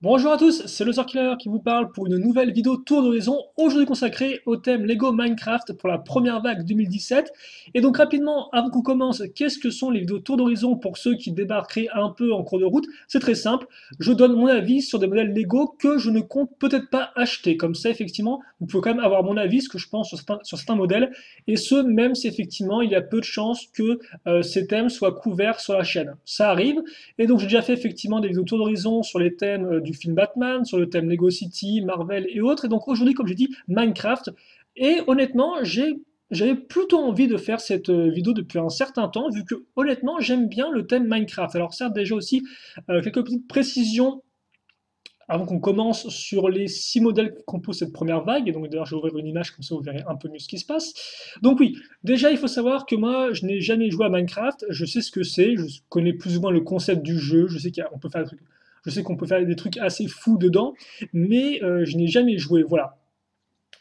Bonjour à tous, c'est le Killer qui vous parle pour une nouvelle vidéo tour d'horizon, aujourd'hui consacrée au thème Lego Minecraft pour la première vague 2017. Et donc rapidement, avant qu'on commence, qu'est-ce que sont les vidéos tour d'horizon pour ceux qui débarqueraient un peu en cours de route? C'est très simple, je donne mon avis sur des modèles Lego que je ne compte peut-être pas acheter. Comme ça, effectivement, vous pouvez quand même avoir mon avis, ce que je pense sur certains modèles, et ce, même si effectivement il y a peu de chances que ces thèmes soient couverts sur la chaîne. Ça arrive, et donc j'ai déjà fait effectivement des vidéos tour d'horizon sur les thèmes du film Batman, sur le thème Lego City, Marvel et autres. Et donc aujourd'hui, comme j'ai dit, Minecraft. Et honnêtement, j'avais plutôt envie de faire cette vidéo depuis un certain temps, vu que honnêtement, j'aime bien le thème Minecraft. Alors certes, déjà aussi, quelques petites précisions avant qu'on commence sur les 6 modèles qui composent cette première vague, et donc d'ailleurs je vais ouvrir une image comme ça vous verrez un peu mieux ce qui se passe. Donc oui, déjà il faut savoir que moi je n'ai jamais joué à Minecraft, je sais ce que c'est, je connais plus ou moins le concept du jeu, je sais qu'on peut faire des trucs, je sais qu'on peut faire des trucs assez fous dedans, mais je n'ai jamais joué, voilà.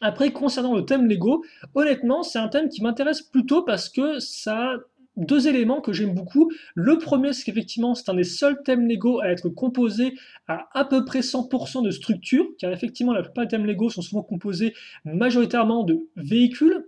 Après, concernant le thème Lego, honnêtement, c'est un thème qui m'intéresse plutôt parce que ça a deux éléments que j'aime beaucoup. Le premier, c'est qu'effectivement, c'est un des seuls thèmes Lego à être composé à peu près 100% de structure, car effectivement, la plupart des thèmes Lego sont souvent composés majoritairement de véhicules,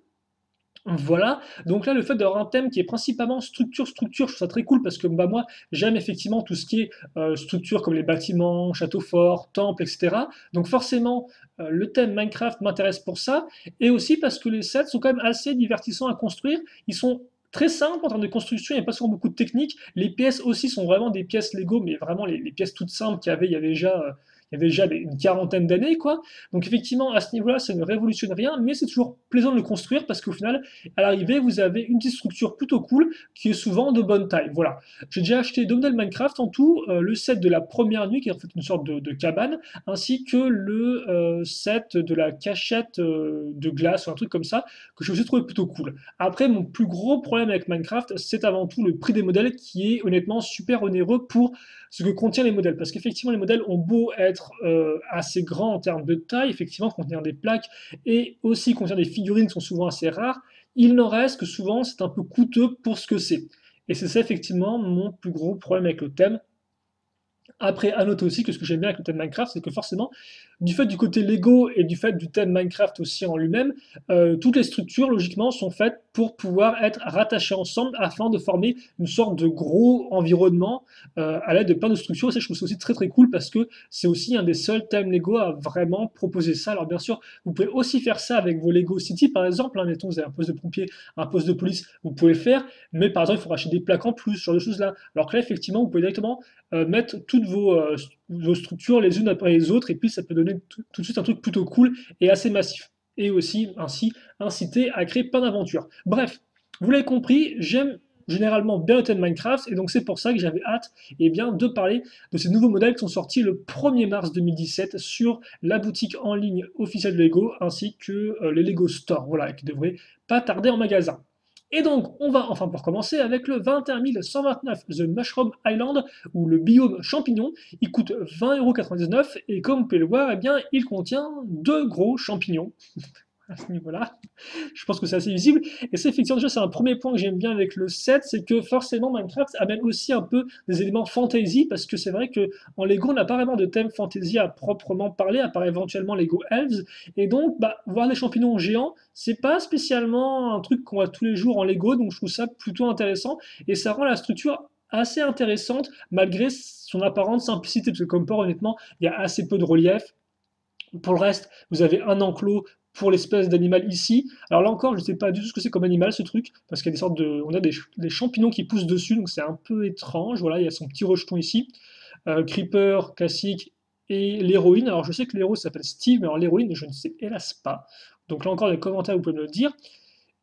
voilà, donc là, le fait d'avoir un thème qui est principalement structure, structure, je trouve ça très cool parce que bah, moi, j'aime effectivement tout ce qui est structure comme les bâtiments, châteaux forts, temples, etc. Donc forcément, le thème Minecraft m'intéresse pour ça, et aussi parce que les sets sont quand même assez divertissants à construire. Ils sont très simples en termes de construction, il n'y a pas souvent beaucoup de techniques. Les pièces aussi sont vraiment des pièces Lego, mais vraiment les pièces toutes simples qu'il y avait, il y avait déjà une quarantaine d'années, quoi. Donc effectivement, à ce niveau-là, ça ne révolutionne rien, mais c'est toujours plaisant de le construire parce qu'au final, à l'arrivée, vous avez une petite structure plutôt cool qui est souvent de bonne taille. Voilà. J'ai déjà acheté deux modèles Minecraft en tout, le set de la première nuit qui est en fait une sorte de cabane, ainsi que le set de la cachette de glace ou un truc comme ça que je me suis trouvé plutôt cool. Après, mon plus gros problème avec Minecraft, c'est avant tout le prix des modèles qui est honnêtement super onéreux pour ce que contient les modèles. Parce qu'effectivement, les modèles ont beau être assez grands en termes de taille, effectivement, contenir des plaques et aussi contenir des figurines qui sont souvent assez rares, il n'en reste que souvent c'est un peu coûteux pour ce que c'est. Et c'est ça effectivement mon plus gros problème avec le thème. Après, à noter aussi que ce que j'aime bien avec le thème Minecraft, c'est que forcément, du fait du côté Lego et du fait du thème Minecraft aussi en lui-même, toutes les structures, logiquement, sont faites pour pouvoir être rattachées ensemble afin de former une sorte de gros environnement à l'aide de plein de structures. Et ça, je trouve ça aussi très très cool parce que c'est aussi un des seuls thèmes Lego à vraiment proposer ça. Alors, bien sûr, vous pouvez aussi faire ça avec vos Lego City, par exemple. Hein, mettons, vous avez un poste de pompier, un poste de police, vous pouvez le faire, mais par exemple, il faut racheter des plaques en plus, ce genre de choses-là. Alors que là, effectivement, vous pouvez directement mettre toutes vos structures les unes après les autres, et puis ça peut donner tout de suite un truc plutôt cool et assez massif. Et aussi, ainsi, inciter à créer plein d'aventures. Bref, vous l'avez compris, j'aime généralement bien le thème Minecraft, et donc c'est pour ça que j'avais hâte bien, de parler de ces nouveaux modèles qui sont sortis le 1er mars 2017 sur la boutique en ligne officielle de Lego, ainsi que les Lego Store, voilà, qui devraient pas tarder en magasin. Et donc, on va enfin pour commencer avec le 21 129 The Mushroom Island, ou le biome champignon. Il coûte 20,99 € et comme vous pouvez le voir, eh bien, il contient deux gros champignons à ce niveau-là. Je pense que c'est assez visible. Et c'est effectivement, déjà, c'est un premier point que j'aime bien avec le set, c'est que forcément Minecraft amène aussi un peu des éléments fantasy, parce que c'est vrai que en Lego, on n'a pas vraiment de thème fantasy à proprement parler, à part éventuellement Lego Elves. Et donc, bah, voir des champignons géants, c'est pas spécialement un truc qu'on voit tous les jours en Lego, donc je trouve ça plutôt intéressant. Et ça rend la structure assez intéressante, malgré son apparente simplicité, parce que comme port, honnêtement, il y a assez peu de relief. Pour le reste, vous avez un enclos pour l'espèce d'animal ici. Alors là encore, je ne sais pas du tout ce que c'est comme animal ce truc, parce qu'il y a des sortes de, on a des champignons qui poussent dessus, donc c'est un peu étrange. Voilà, il y a son petit rejeton ici. Creeper classique et l'héroïne. Alors je sais que l'héros s'appelle Steve, mais alors l'héroïne, je ne sais hélas pas. Donc là encore, dans les commentaires, vous pouvez me le dire.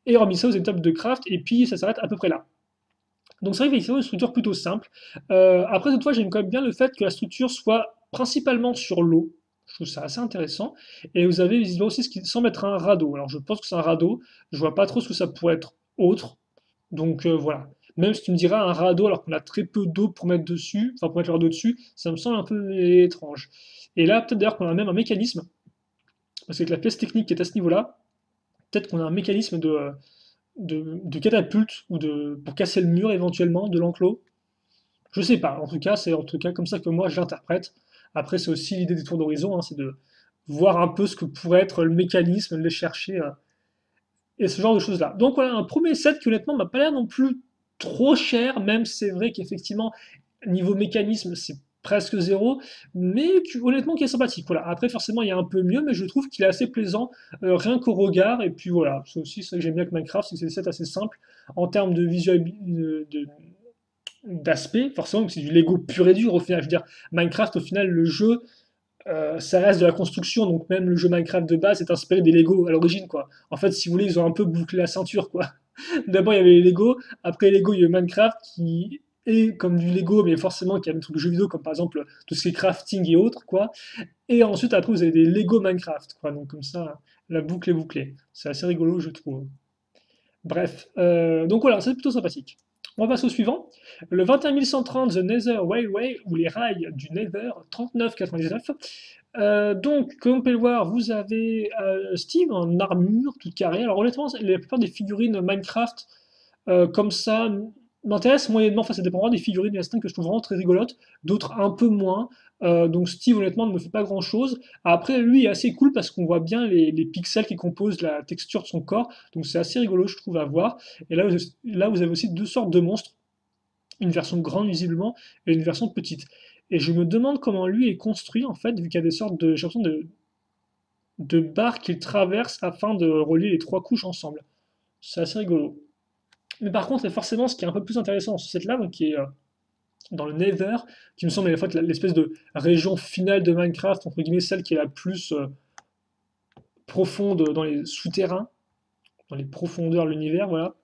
Et hormis ça, vous avez une table de craft, et puis ça s'arrête à peu près là. Donc c'est vrai que c'est une structure plutôt simple. Après, toutefois, j'aime quand même bien le fait que la structure soit principalement sur l'eau. Je trouve ça assez intéressant. Et vous avez visiblement aussi ce qui semble être un radeau. Alors je pense que c'est un radeau. Je vois pas trop ce que ça pourrait être autre. Donc voilà. Même si tu me diras un radeau alors qu'on a très peu d'eau pour mettre dessus, enfin pour mettre le radeau dessus, ça me semble un peu étrange. Et là, peut-être d'ailleurs qu'on a même un mécanisme, parce que la pièce technique qui est à ce niveau-là, peut-être qu'on a un mécanisme de catapulte ou pour casser le mur éventuellement de l'enclos. Je sais pas, en tout cas, c'est en tout cas comme ça que moi je l'interprète. Après, c'est aussi l'idée des tours d'horizon, hein, c'est de voir un peu ce que pourrait être le mécanisme, de les chercher, et ce genre de choses-là. Donc voilà, un premier set qui honnêtement m'a pas l'air non plus trop cher, même si c'est vrai qu'effectivement, niveau mécanisme, c'est presque zéro, mais honnêtement qui est sympathique. Voilà. Après, forcément, il y a un peu mieux, mais je trouve qu'il est assez plaisant, rien qu'au regard. Et puis voilà, c'est aussi ça que j'aime bien avec Minecraft, c'est que c'est des sets assez simples en termes de visuel, d'aspect, forcément, c'est du Lego pur et dur au final. Je veux dire, Minecraft, au final, le jeu, ça reste de la construction, donc même le jeu Minecraft de base est inspiré des Lego à l'origine, quoi. En fait, si vous voulez, ils ont un peu bouclé la ceinture, quoi. D'abord, il y avait les Lego, après les Lego, il y a eu Minecraft qui est comme du Lego, mais forcément qui a des trucs de jeux vidéo, comme par exemple tout ce qui est crafting et autres, quoi. Et ensuite, après, vous avez des Lego Minecraft, quoi. Donc comme ça, la boucle est bouclée. C'est assez rigolo, je trouve. Bref, donc voilà, c'est plutôt sympathique. On passe au suivant. Le 21130 The Nether Railway, ou les rails du Nether, 39,99. Donc, comme on peut le voir, vous avez Steve en armure toute carrée. Alors honnêtement, la plupart des figurines Minecraft comme ça m'intéressent moyennement. Enfin, ça dépend vraiment des figurines. Il y en a certaines que je trouve vraiment très rigolotes, d'autres un peu moins. Donc Steve, honnêtement, ne me fait pas grand-chose. Après, lui est assez cool parce qu'on voit bien les pixels qui composent la texture de son corps. Donc c'est assez rigolo, je trouve, à voir. Et là, vous avez aussi deux sortes de monstres. Une version grande, visiblement, et une version petite. Et je me demande comment lui est construit, en fait, vu qu'il y a des sortes de, j'ai l'impression de barres qu'il traverse afin de relier les trois couches ensemble. C'est assez rigolo. Mais par contre, et forcément, ce qui est un peu plus intéressant dans ce set-là, donc qui est dans le Nether, qui me semble en fait l'espèce de région finale de Minecraft, entre guillemets, celle qui est la plus profonde dans les souterrains, dans les profondeurs de l'univers, voilà.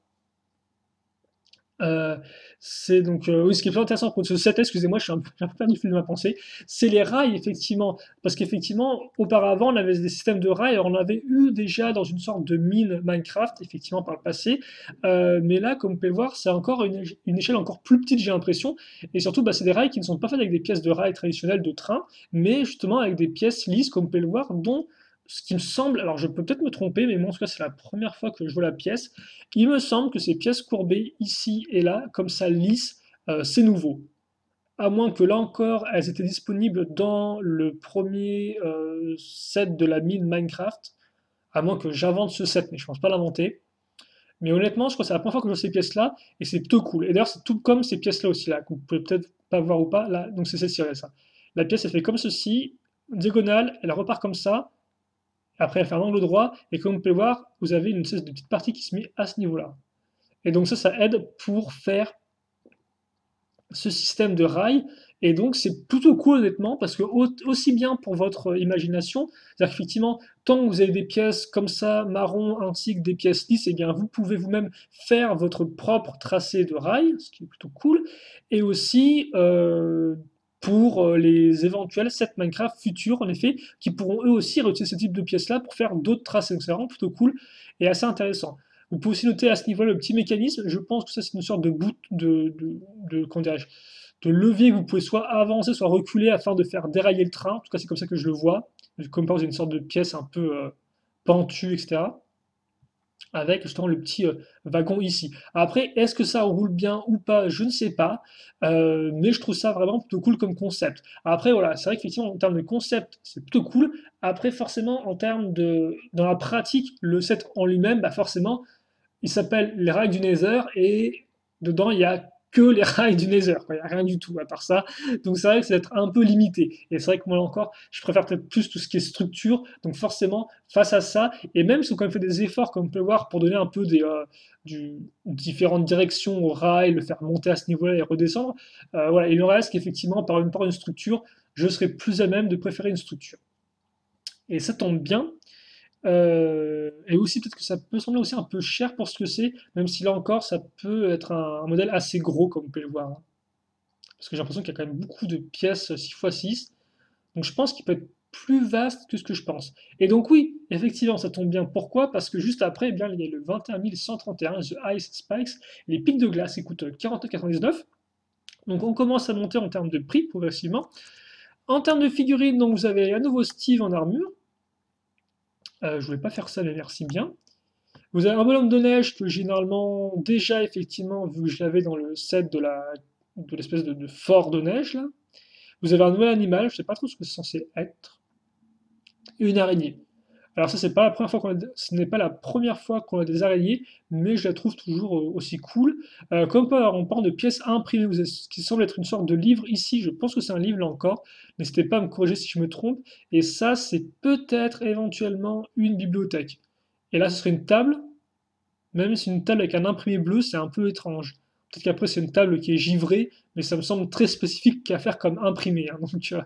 Euh, c'est donc, oui, ce qui est plus intéressant pour ce set, excusez-moi, j'ai un peu perdu le fil de ma pensée, c'est les rails, effectivement. Parce qu'effectivement, auparavant, on avait des systèmes de rails, alors on avait eu déjà dans une sorte de mine Minecraft, effectivement, par le passé. Mais là, comme vous pouvez le voir, c'est encore une échelle encore plus petite, j'ai l'impression. Et surtout, bah, c'est des rails qui ne sont pas faits avec des pièces de rails traditionnelles de train, mais justement avec des pièces lisses, comme vous pouvez le voir, dont ce qui me semble, alors je peux peut-être me tromper, mais moi en tout cas c'est la première fois que je vois la pièce, il me semble que ces pièces courbées ici et là, comme ça lisse, c'est nouveau. À moins que là encore, elles étaient disponibles dans le premier set de la mine Minecraft. À moins que j'invente ce set, mais je pense pas l'inventer. Mais honnêtement, je crois que c'est la première fois que je vois ces pièces-là, et c'est plutôt cool. Et d'ailleurs, c'est tout comme ces pièces-là aussi, là, que vous pouvez peut-être pas voir ou pas. Là, donc c'est celle-ci, là, ça. La pièce, elle fait comme ceci, diagonale, elle repart comme ça, après elle fait un angle droit, et comme vous pouvez le voir, vous avez une espèce de petite partie qui se met à ce niveau-là. Et donc ça aide pour faire ce système de rails. Et donc c'est plutôt cool honnêtement, parce que aussi bien pour votre imagination, c'est-à-dire qu'effectivement, tant que vous avez des pièces comme ça, marron, ainsi que des pièces lisses, et eh bien vous pouvez vous-même faire votre propre tracé de rails, ce qui est plutôt cool. Et aussi pour les éventuels sets Minecraft futurs, en effet, qui pourront eux aussi réutiliser ce type de pièces-là pour faire d'autres tracés. Donc c'est vraiment plutôt cool et assez intéressant. Vous pouvez aussi noter à ce niveau-là le petit mécanisme. Je pense que ça, c'est une sorte de bout comment de levier que vous pouvez soit avancer, soit reculer afin de faire dérailler le train. En tout cas, c'est comme ça que je le vois. Comme par exemple, une sorte de pièce un peu pentue, etc. Avec justement le petit wagon ici. Après, est-ce que ça roule bien ou pas? Je ne sais pas. Mais je trouve ça vraiment plutôt cool comme concept. Après, voilà, c'est vrai qu'effectivement, en termes de concept, c'est plutôt cool. Après, forcément, en termes de. Dans la pratique, le set en lui-même, bah forcément, il s'appelle les rails du Nether et dedans il y a que les rails du Nether, quoi. Il n'y a rien du tout à part ça. Donc c'est vrai que c'est être un peu limité. Et c'est vrai que moi encore, je préfère peut-être plus tout ce qui est structure. Donc forcément, face à ça, et même si on quand même fait des efforts, comme on peut le voir, pour donner un peu différentes directions au rail, le faire monter à ce niveau-là et redescendre, voilà, il en reste qu'effectivement, par une structure, je serais plus à même de préférer une structure. Et ça tombe bien, et aussi, peut-être que ça peut sembler aussi un peu cher pour ce que c'est, même si là encore, ça peut être un modèle assez gros, comme vous pouvez le voir, hein. Parce que j'ai l'impression qu'il y a quand même beaucoup de pièces 6x6. Donc je pense qu'il peut être plus vaste que ce que je pense. Et donc oui, effectivement, ça tombe bien. Pourquoi? Parce que juste après, eh bien, il y a le 21131, The Ice Spikes, les pics de glace, qui coûtent 49,99. Donc on commence à monter en termes de prix progressivement. En termes de figurines, donc vous avez à nouveau Steve en armure. Je voulais pas faire ça, mais merci bien. Vous avez un bonhomme de neige que généralement déjà effectivement vu que je l'avais dans le set de l'espèce de fort de neige là. Vous avez un nouvel animal, je sais pas trop ce que c'est censé être, et une araignée. Alors ça, c'est pas la première fois ce n'est pas la première fois qu'on a des araignées, mais je la trouve toujours aussi cool. Comme par on parle de pièces imprimées, ce qui semble être une sorte de livre ici. Je pense que c'est un livre là encore. N'hésitez pas à me corriger si je me trompe. Et ça, c'est peut-être éventuellement une bibliothèque. Et là, ce serait une table. Même si une table avec un imprimé bleu, c'est un peu étrange. Peut-être qu'après, c'est une table qui est givrée, mais ça me semble très spécifique qu'à faire comme imprimé, hein.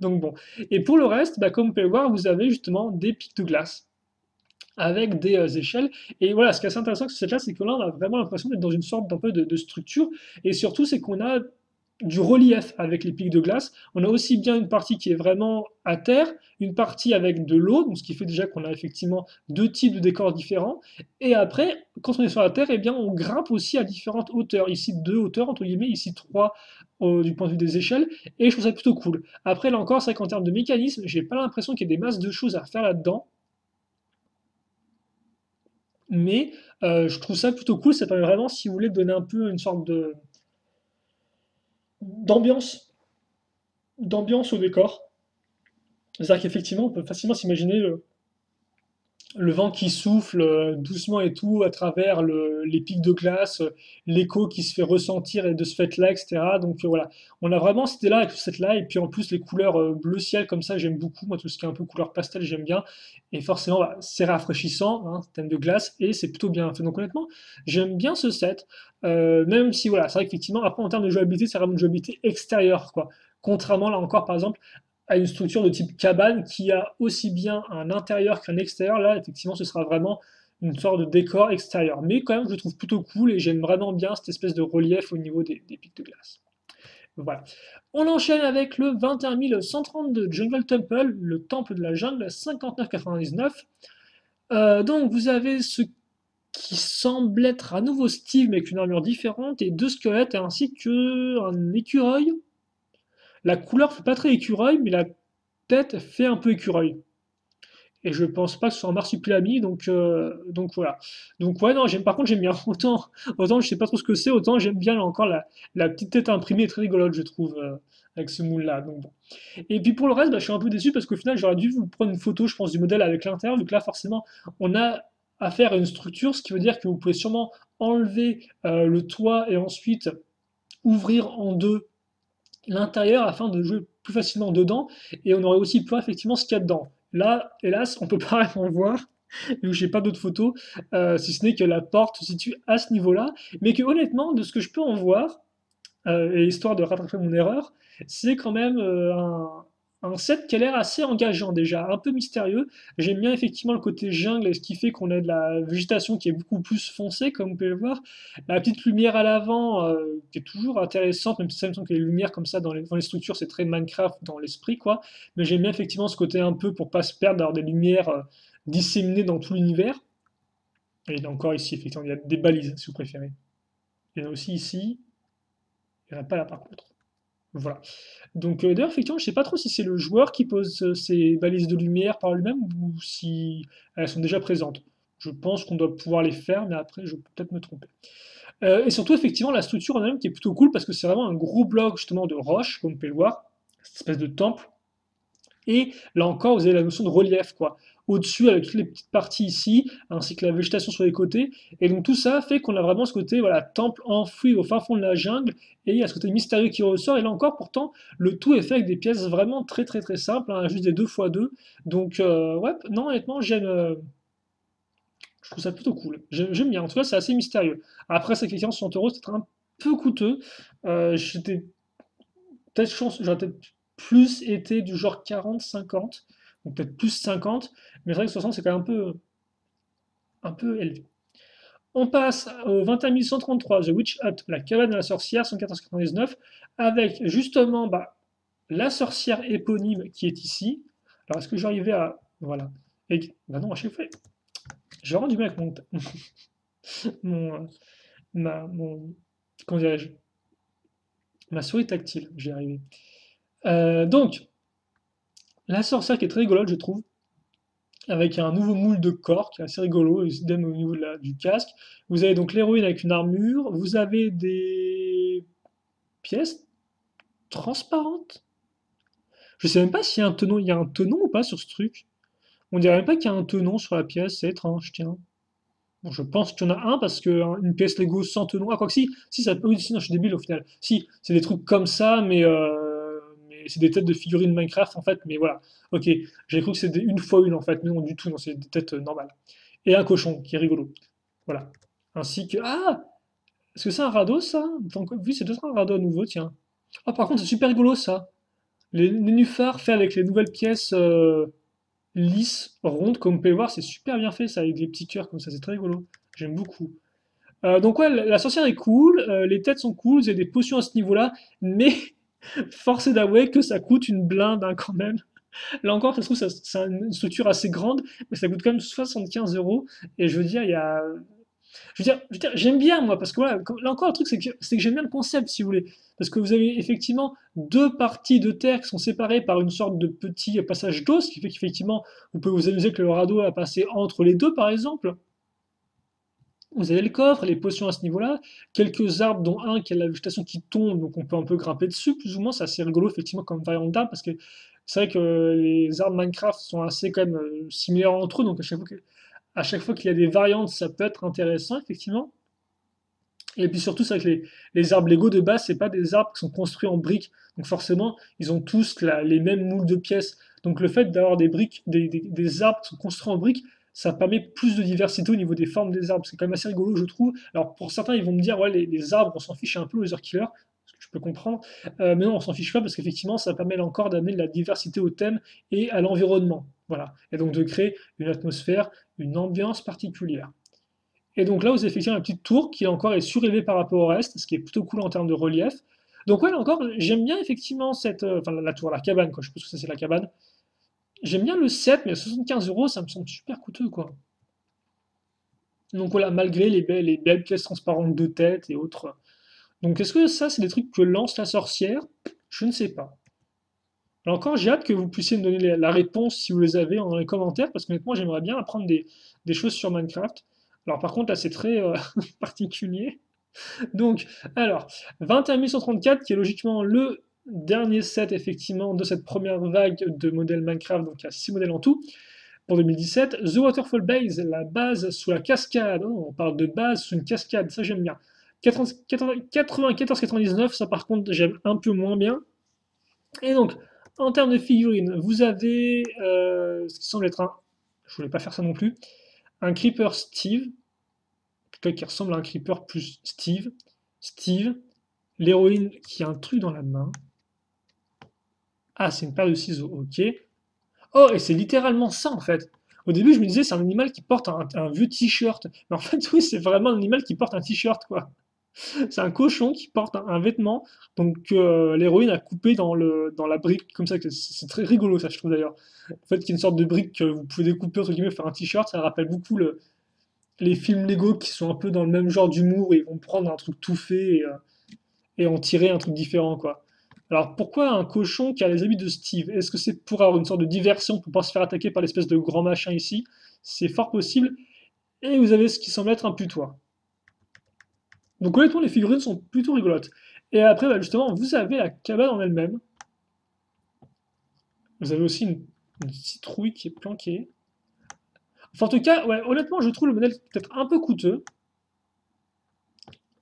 Donc bon. Et pour le reste, bah, comme vous pouvez le voir, vous avez justement des pics de glace avec des échelles. Et voilà, ce qui est assez intéressant avec cette là, c'est que là, on a vraiment l'impression d'être dans une sorte d'un peu de structure. Et surtout, c'est qu'on a du relief avec les pics de glace. On a aussi bien une partie qui est vraiment à terre, une partie avec de l'eau, donc ce qui fait déjà qu'on a effectivement deux types de décors différents. Et après, quand on est sur la terre, eh bien, on grimpe aussi à différentes hauteurs. Ici, deux hauteurs, entre guillemets, ici trois du point de vue des échelles, et je trouve ça plutôt cool. Après, là encore, c'est vrai qu'en termes de mécanisme, j'ai pas l'impression qu'il y ait des masses de choses à faire là-dedans, mais je trouve ça plutôt cool. Ça permet vraiment, si vous voulez, de donner un peu une sorte de d'ambiance, d'ambiance au décor. C'est-à-dire qu'effectivement, on peut facilement s'imaginer le vent qui souffle doucement et tout à travers les pics de glace, l'écho qui se fait ressentir et de ce fait-là, etc. Donc voilà, on a vraiment cette là avec cette là, et puis en plus les couleurs bleu ciel comme ça, j'aime beaucoup. Moi, tout ce qui est un peu couleur pastel, j'aime bien. Et forcément, bah, c'est rafraîchissant, hein, thème de glace, et c'est plutôt bien fait. Donc honnêtement, j'aime bien ce set, même si voilà, c'est vrai qu'effectivement, après en termes de jouabilité, c'est vraiment une jouabilité extérieure, quoi. Contrairement là encore, par exemple, à une structure de type cabane qui a aussi bien un intérieur qu'un extérieur. Là, effectivement, ce sera vraiment une sorte de décor extérieur. Mais quand même, je le trouve plutôt cool et j'aime vraiment bien cette espèce de relief au niveau des pics de glace. Voilà. On enchaîne avec le 21 130 de Jungle Temple, le temple de la jungle, 59,99. Donc, vous avez ce qui semble être à nouveau Steve, mais avec une armure différente, et deux squelettes, ainsi qu'un écureuil. La couleur fait pas très écureuil, mais la tête fait un peu écureuil. Et je pense pas que ce soit un marsupilami, donc voilà. Donc ouais, non, par contre j'aime bien. Autant je sais pas trop ce que c'est, autant j'aime bien là, encore la petite tête imprimée est très rigolote, je trouve, avec ce moule-là. Donc bon. Et puis pour le reste, bah, je suis un peu déçu parce qu'au final j'aurais dû vous prendre une photo, je pense, du modèle avec l'intérieur, vu que là forcément on a affaire à une structure, ce qui veut dire que vous pouvez sûrement enlever le toit et ensuite ouvrir en deux l'intérieur afin de jouer plus facilement dedans, et on aurait aussi pu voir effectivement ce qu'il y a dedans. Là, hélas, on peut pas vraiment voir, donc j'ai pas d'autres photos, si ce n'est que la porte se situe à ce niveau-là, mais que honnêtement, de ce que je peux en voir, et histoire de rattraper mon erreur, c'est quand même un set qui a l'air assez engageant déjà, un peu mystérieux. J'aime bien effectivement le côté jungle, et ce qui fait qu'on a de la végétation qui est beaucoup plus foncée, comme vous pouvez le voir. La petite lumière à l'avant, qui est toujours intéressante, même si ça me semble que les lumières comme ça dans les structures, c'est très Minecraft dans l'esprit, quoi. Mais j'aime bien effectivement ce côté un peu pour pas se perdre, d'avoir des lumières disséminées dans tout l'univers. Et encore ici, effectivement, il y a des balises, si vous préférez. Il y en a aussi ici, il n'y en a pas là par contre. Voilà. Donc d'ailleurs, effectivement, je sais pas trop si c'est le joueur qui pose ces balises de lumière par lui-même ou si elles sont déjà présentes. Je pense qu'on doit pouvoir les faire, mais après, je peux peut-être me tromper. Et surtout, effectivement, la structure en elle-même qui est plutôt cool parce que c'est vraiment un gros bloc justement de roche, comme vous pouvez le voir, cette espèce de temple. Et là encore, vous avez la notion de relief, quoi. Au-dessus, avec toutes les petites parties ici, ainsi que la végétation sur les côtés. Et donc tout ça fait qu'on a vraiment ce côté, voilà, temple enfoui au fin fond de la jungle, et il y a ce côté mystérieux qui ressort. Et là encore, pourtant, le tout est fait avec des pièces vraiment très très très simples, hein, juste des 2x2. Donc ouais, non, honnêtement, je trouve ça plutôt cool. J'aime bien. En tout cas, c'est assez mystérieux. Après, c'est effectivement 60 euros, c'est un peu coûteux. J'étais peut-être j'aurais peut-être plus été du genre 40-50, donc peut-être plus 50, mais c'est vrai que 60 c'est quand même un peu élevé. On passe au 21 133, The Witch Hut, la cabane de la sorcière, 114,99, avec justement bah, la sorcière éponyme qui est ici. Alors est-ce que j'arrivais à... Voilà. Et... Bah non, à chaque fois, j'ai rendu bien avec mon, mon comment dirais-je, ma souris tactile, j'y arrivé. Donc, la sorcière qui est très rigolote, je trouve, avec un nouveau moule de corps qui est assez rigolo, idem au niveau du casque. Vous avez donc l'héroïne avec une armure, vous avez des pièces transparentes, Je sais même pas s'il y a un tenon, il y a un tenon ou pas sur ce truc. On dirait même pas qu'il y a un tenon sur la pièce, c'est étrange, tiens. Bon, je pense qu'il y en a un parce que hein, une pièce Lego sans tenon. Ah, quoi que si ça peut. Oui, si, non, je suis débile au final. Si, c'est des trucs comme ça, mais c'est des têtes de figurines Minecraft en fait. Mais voilà, ok, j'ai cru que c'était une fois une en fait, mais non, du tout, non, c'est des têtes normales. Et un cochon qui est rigolo. Voilà. Ainsi que. Ah! Est-ce que c'est un radeau ça? Donc, oui, c'est peut-être un radeau à nouveau, tiens. Ah, par contre, c'est super rigolo ça. Les nénuphars faits avec les nouvelles pièces lisses, rondes, comme vous pouvez voir, c'est super bien fait ça, avec des petits cœurs comme ça, c'est très rigolo. J'aime beaucoup. Donc ouais, la sorcière est cool, les têtes sont cool, vous avez des potions à ce niveau-là, mais force est d'avouer que ça coûte une blinde hein, quand même. Là encore, ça se trouve, c'est une structure assez grande, mais ça coûte quand même 75 euros. Et je veux dire, il y a. J'aime bien moi, parce que voilà, là encore, le truc, c'est que j'aime bien le concept, si vous voulez. Parce que vous avez effectivement deux parties de terre qui sont séparées par une sorte de petit passage d'eau, ce qui fait qu'effectivement, vous pouvez vous amuser que le radeau a passé entre les deux, par exemple. Vous avez le coffre, les potions à ce niveau-là, quelques arbres, dont un qui a la végétation qui tombe, donc on peut un peu grimper dessus, plus ou moins. C'est assez rigolo, effectivement, comme variante d'arbre, parce que c'est vrai que les arbres Minecraft sont assez quand même similaires entre eux, donc à chaque fois qu'il y a des variantes, ça peut être intéressant, effectivement. Et puis surtout, c'est vrai que les arbres Lego de base, c'est pas des arbres qui sont construits en briques, donc forcément, ils ont tous les mêmes moules de pièces. Donc le fait d'avoir des briques, des arbres qui sont construits en briques, ça permet plus de diversité au niveau des formes des arbres. C'est quand même assez rigolo, je trouve. Alors pour certains, ils vont me dire, ouais, les arbres, on s'en fiche un peu, les killer, ce que je peux comprendre. Mais non, on s'en fiche pas parce qu'effectivement, ça permet encore d'amener de la diversité au thème et à l'environnement. Voilà. Et donc de créer une atmosphère, une ambiance particulière. Et donc là, vous avez effectivement une petite tour qui encore est surélevée par rapport au reste, ce qui est plutôt cool en termes de relief. Donc ouais, là encore, j'aime bien effectivement cette... enfin, la tour, la cabane, quoi. Je pense que ça c'est la cabane. J'aime bien le set, mais à 75 euros, ça me semble super coûteux, quoi. Donc voilà, malgré les belles pièces transparentes de tête et autres. Donc est-ce que ça, c'est des trucs que lance la sorcière? Je ne sais pas. Là encore, j'ai hâte que vous puissiez me donner la réponse si vous les avez dans les commentaires, parce que honnêtement, j'aimerais bien apprendre des choses sur Minecraft. Alors par contre, là, c'est très particulier. Donc, alors, 21134, qui est logiquement le dernier set, effectivement, de cette première vague de modèles Minecraft, donc il y a 6 modèles en tout, pour 2017. The Waterfall Base, la base sous la cascade, oh, on parle de base sous une cascade, ça j'aime bien. 94,99, ça par contre j'aime un peu moins bien. Et donc, en termes de figurines, vous avez ce qui semble être un. Je voulais pas faire ça non plus. Un Creeper Steve, plutôt qui ressemble à un Creeper plus Steve. Steve, l'héroïne qui a un truc dans la main. Ah, c'est une paire de ciseaux, ok. Oh, et c'est littéralement ça en fait. Au début, je me disais, c'est un animal qui porte un vieux t-shirt. Mais en fait, oui, c'est vraiment un animal qui porte un t-shirt, quoi. C'est un cochon qui porte un vêtement, donc l'héroïne a coupé dans la brique, comme ça, c'est très rigolo ça je trouve d'ailleurs. En fait, qu'il y a une sorte de brique que vous pouvez découper entre guillemets, faire un t-shirt, ça rappelle beaucoup les films Lego qui sont un peu dans le même genre d'humour et ils vont prendre un truc tout fait et en tirer un truc différent quoi. Alors pourquoi un cochon qui a les habits de Steve? Est-ce que c'est pour avoir une sorte de diversion pour pas se faire attaquer par l'espèce de grand machin ici? C'est fort possible. Et vous avez ce qui semble être un putois. Donc honnêtement, les figurines sont plutôt rigolotes. Et après, bah, justement, vous avez la cabane en elle-même. Vous avez aussi une citrouille qui est planquée. Enfin, en tout cas, ouais, honnêtement, je trouve le modèle peut-être un peu coûteux.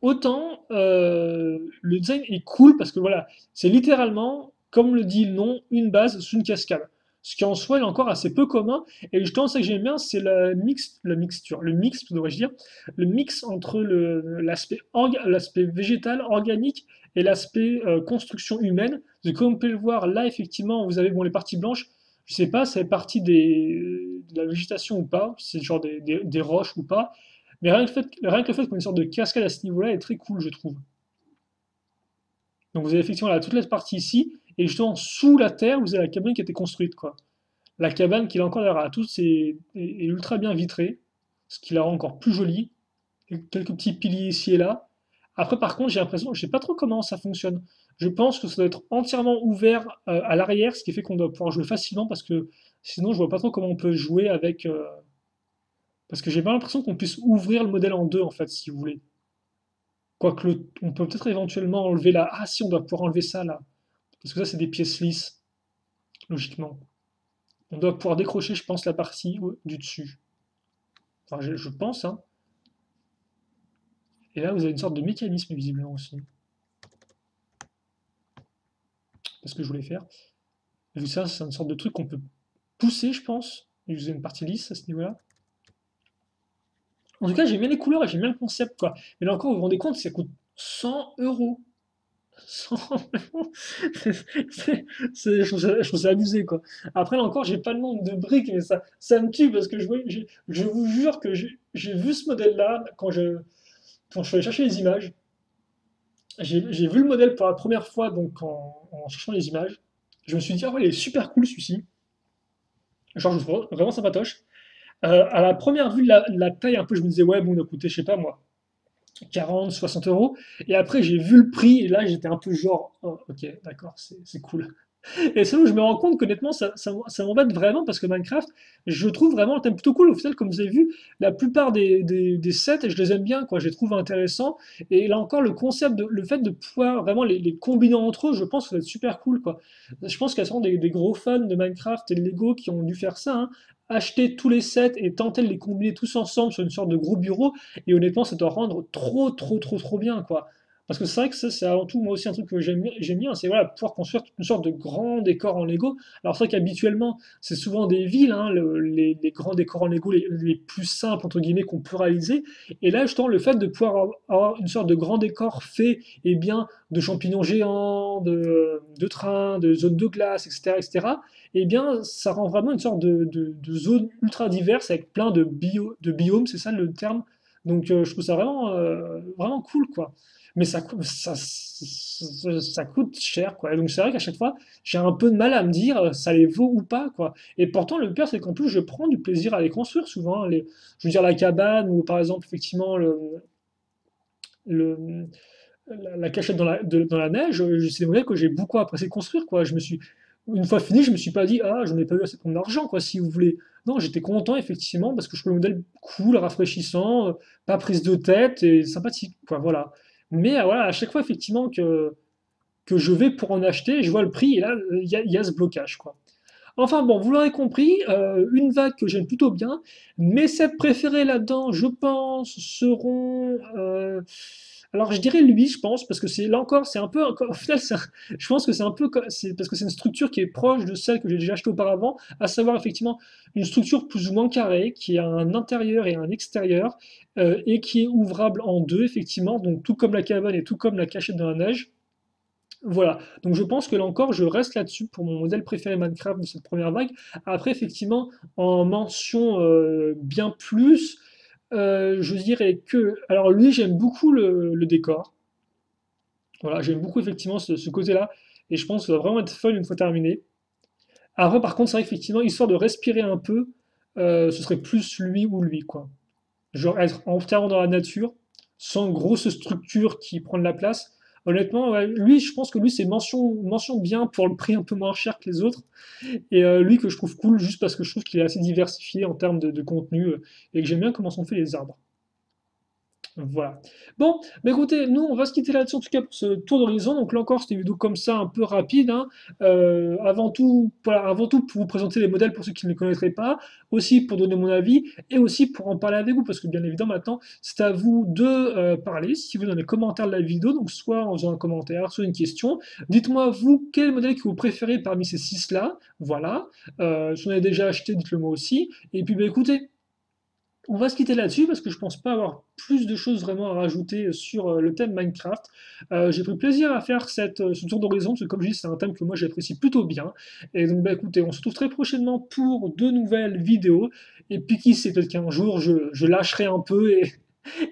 Autant le design est cool parce que voilà, c'est littéralement, comme le dit le nom, une base sous une cascade. Ce qui en soi est encore assez peu commun. Et justement, ça que j'aime bien, c'est la mixture, le mix, devrais-je dire, le mix entre l'aspect végétal, organique, et l'aspect construction humaine. Parce que comme vous pouvez le voir, là, effectivement, vous avez bon, les parties blanches. Je sais pas, c'est partie de la végétation ou pas, c'est genre des roches ou pas. Mais rien que le fait qu'on ait une sorte de cascade à ce niveau-là est très cool, je trouve. Donc vous avez effectivement là, toute la partie ici, et justement sous la terre, vous avez la cabane qui a été construite, quoi. La cabane qui, là encore, d'ailleurs, a tous est ultra bien vitrée, ce qui la rend encore plus jolie. Et quelques petits piliers ici et là. Après, par contre, j'ai l'impression, je sais pas trop comment ça fonctionne. Je pense que ça doit être entièrement ouvert à l'arrière, ce qui fait qu'on doit pouvoir jouer facilement, parce que sinon, je vois pas trop comment on peut jouer avec. Parce que j'ai pas l'impression qu'on puisse ouvrir le modèle en deux, en fait, si vous voulez. Quoique on peut peut-être éventuellement enlever là. Ah si, on doit pouvoir enlever ça là. Parce que ça, c'est des pièces lisses. logiquement. On doit pouvoir décrocher, je pense, la partie du dessus. Enfin, je pense, hein. Et là, vous avez une sorte de mécanisme, visiblement, aussi. C'est ce que je voulais faire. Et ça, c'est une sorte de truc qu'on peut pousser, je pense. Et vous avez une partie lisse à ce niveau-là. En tout cas, j'aime bien les couleurs et j'aime bien le concept, quoi. Mais là encore, vous vous rendez compte, ça coûte 100 euros. 100 euros. Je trouve ça abusé, quoi. Après, là encore, j'ai pas le nombre de briques, mais ça me tue parce que je vous jure que j'ai vu ce modèle-là quand je suis allé chercher les images. J'ai vu le modèle pour la première fois donc en cherchant les images. Je me suis dit, ah ouais, il est super cool celui-ci. Genre, je trouve vraiment sympatoche. À la première vue, la taille, un peu, je me disais, ouais, bon, il a coûté, je sais pas moi, 40, 60 euros. Et après, j'ai vu le prix, et là, j'étais un peu genre, oh, ok, d'accord, c'est cool. Et c'est là où je me rends compte qu'honnêtement, ça m'embête vraiment parce que Minecraft, je trouve vraiment le thème plutôt cool. Au final, comme vous avez vu, la plupart des sets, je les aime bien, quoi, je les trouve intéressants. Et là encore, le concept, le fait de pouvoir vraiment les combiner entre eux, je pense que ça va être super cool, quoi. Je pense qu'il y a sûrement des gros fans de Minecraft et de Lego qui ont dû faire ça, hein. Acheter tous les sets et tenter de les combiner tous ensemble sur une sorte de gros bureau. Et honnêtement, ça doit rendre trop, trop, trop, trop bien, quoi. Parce que c'est vrai que ça, c'est avant tout, moi aussi, un truc que j'aime bien, c'est voilà, pouvoir construire une sorte de grand décor en Lego. Alors, c'est vrai qu'habituellement, c'est souvent des villes, hein, les grands décors en Lego les plus simples, entre guillemets, qu'on peut réaliser. Et là, justement, le fait de pouvoir avoir une sorte de grand décor fait, eh bien, de champignons géants, de trains, de zones de glace, etc., etc., eh bien, ça rend vraiment une sorte de zone ultra diverse avec plein de biomes, c'est ça le terme. Donc, je trouve ça vraiment, vraiment cool, quoi. Mais ça coûte cher, quoi. Et donc c'est vrai qu'à chaque fois, j'ai un peu de mal à me dire ça les vaut ou pas, quoi. Et pourtant, le pire, c'est qu'en plus, je prends du plaisir à les construire souvent, hein. Je veux dire, la cabane ou par exemple, effectivement, le, la cachette dans la neige, c'est des modèles que j'ai beaucoup apprécié construire, quoi. Une fois fini, je me suis pas dit, ah, j'en ai pas eu assez pour mon argent, quoi, si vous voulez. Non, j'étais content, effectivement, parce que je trouvais le modèle cool, rafraîchissant, pas prise de tête et sympathique, quoi, voilà. Mais voilà, à chaque fois, effectivement, que je vais pour en acheter, je vois le prix et là, il y a ce blocage, quoi. Enfin bon, vous l'aurez compris, une vague que j'aime plutôt bien. Mes sets préférés là-dedans, je pense, seront. Alors je dirais lui, je pense, parce que c'est là encore, c'est un peu. Au final, je pense que c'est un peu. C'est parce que c'est une structure qui est proche de celle que j'ai déjà achetée auparavant, à savoir effectivement une structure plus ou moins carrée, qui a un intérieur et un extérieur, et qui est ouvrable en deux, effectivement, donc tout comme la cabane et tout comme la cachette dans la neige. Voilà, donc je pense que là encore, je reste là-dessus pour mon modèle préféré Minecraft de cette première vague. Après, effectivement, en mention bien plus, je dirais que, alors lui, j'aime beaucoup le décor. Voilà, j'aime beaucoup effectivement ce côté-là, et je pense que ça va vraiment être fun une fois terminé. Après, par contre, c'est vrai qu'effectivement, histoire de respirer un peu, ce serait plus lui ou lui, quoi. Genre être entièrement dans la nature, sans grosse structure qui prend de la place. Honnêtement, ouais, lui, je pense que lui, c'est mention bien pour le prix un peu moins cher que les autres. Et lui, que je trouve cool, juste parce que je trouve qu'il est assez diversifié en termes de contenu, et que j'aime bien comment sont faits les arbres. Voilà. Bon, bah écoutez, nous on va se quitter là-dessus en tout cas pour ce tour d'horizon. Donc là encore, c'était une vidéo comme ça, un peu rapide, hein. Avant tout, voilà, avant tout pour vous présenter les modèles pour ceux qui ne les connaîtraient pas, aussi pour donner mon avis et aussi pour en parler avec vous parce que bien évidemment maintenant c'est à vous de parler. Si vous dans les commentaires de la vidéo, donc soit en faisant un commentaire, soit une question, dites-moi vous quel est le modèle que vous préférez parmi ces six-là. Voilà. Si vous en avez déjà acheté, dites-le moi aussi. Et puis bah écoutez. On va se quitter là-dessus parce que je pense pas avoir plus de choses vraiment à rajouter sur le thème Minecraft. J'ai pris plaisir à faire ce tour d'horizon parce que comme je dis c'est un thème que moi j'apprécie plutôt bien. Et donc bah écoutez, on se retrouve très prochainement pour de nouvelles vidéos. Et puis qui sait, peut-être qu'un jour je lâcherai un peu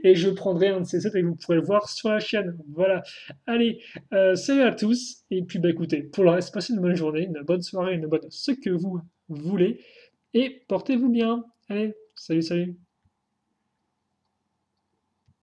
et je prendrai un de ces sets et vous pourrez le voir sur la chaîne. Voilà. Allez, salut à tous. Et puis bah écoutez, pour le reste, passez une bonne journée, une bonne soirée, une bonne ce que vous voulez. Et portez-vous bien. Allez, salut, salut.